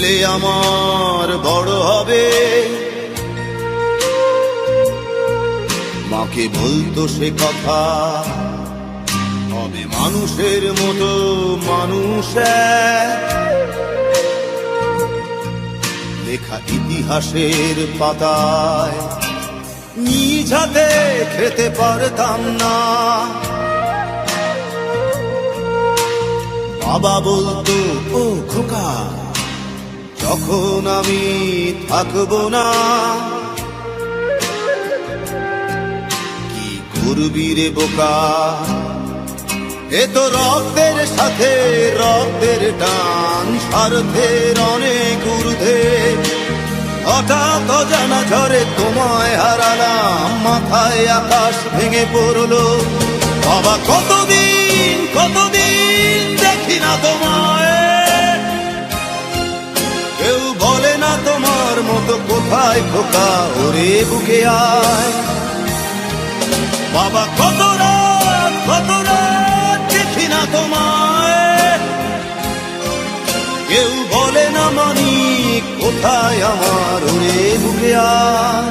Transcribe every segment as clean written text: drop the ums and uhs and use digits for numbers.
ছেলে আমার বড় হবে, মাকে বলতো সে কথা, হবে মানুষের মতো মানুষ লেখা ইতিহাসের পাতায় নিজ হাতে খেতে পারতাম না। বাবা বলতো, ও খোকা, যখন আমি থাকবো না, কি করবি রে বোকা, এ তো রক্তের সাথে রক্তের টান, স্বার্থের অনেক ঊর্ধ্বে। হঠাৎ অজানা ঝড়ে তোমায় হারালাম, মাথায় আকাশ ভেঙে পড়লো। বাবা কতদিন কতদিন দেখি না তোমায়, কেউ বলে না তোমার মতো কোথায় খোকা, ওরে বুকে আয়। বাবা কত রাত দেখি না তোমায়, কেউ বলে না মানি কোথায় আমার, ওরে বুকে আয়।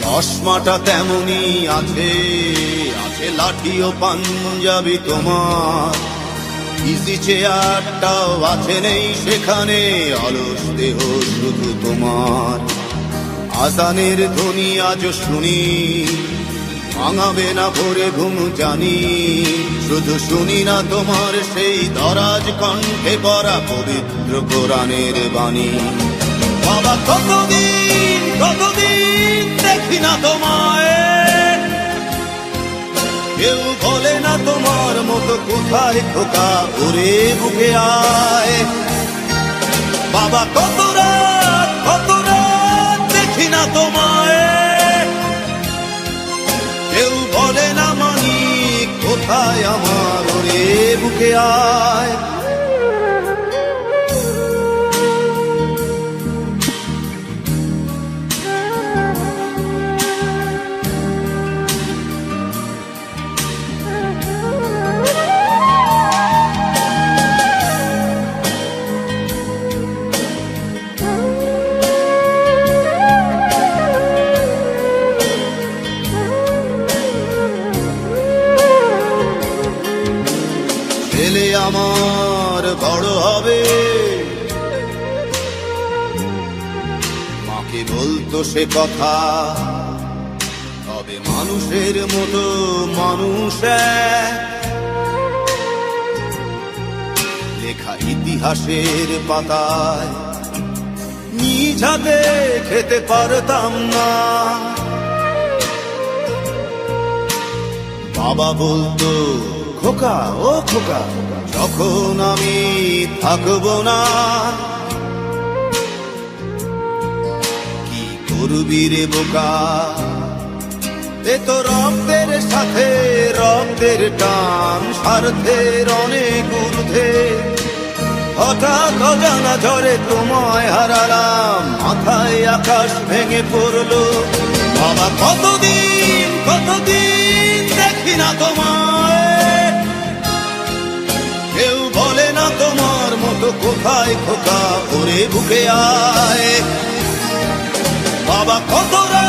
চশমাটা তেমনি আছে, আছে লাঠি ও পাঞ্জাবি তোমার, ইজি চেয়ারটাও আছে নেই সেখানে, অলস দেহ শুধু তোমার। আজানের ধ্বনি আজ শুনি, ভাঙাবে না ভোরে ঘুম জানি, শুধু শুনি না তোমার সেই দরাজ কণ্ঠে পড়া পবিত্র কোরআনের বাণী। বাবা কতদিন কতদিন দেখি না তোমায়, কেউ বলে না তোমার মতো কোথায় খোকা, ওরে বুকে আয়। বাবা কত রাত দেখি না তোমায়, কেউ বলে না মানি কোথায় আমার, ওরে বুকে আয়। ছেলে আমার বড় হবে, মাকে বলতো সে কথা, হবে মানুষের মতো মানুষ লেখা ইতিহাসের পাতায় নিজ হাতে খেতে পারতাম না। বাবা বলতো, খোকা ও খোকা, যখন আমি থাকবো না, কি করবি রে বোকা, এ তো রক্তের সাথে রক্তের টান, স্বার্থের অনেক ঊর্ধ্বে। হঠাৎ অজানা ঝড়ে তোমায় হারালাম, মাথায় আকাশ ভেঙে পড়লো। বাবা কতদিন কতদিন দেখি না তোমায়, কেউ বলে না তোমার মতো কোথায় খোকা, ওরে বুকে আয়। বাবা কত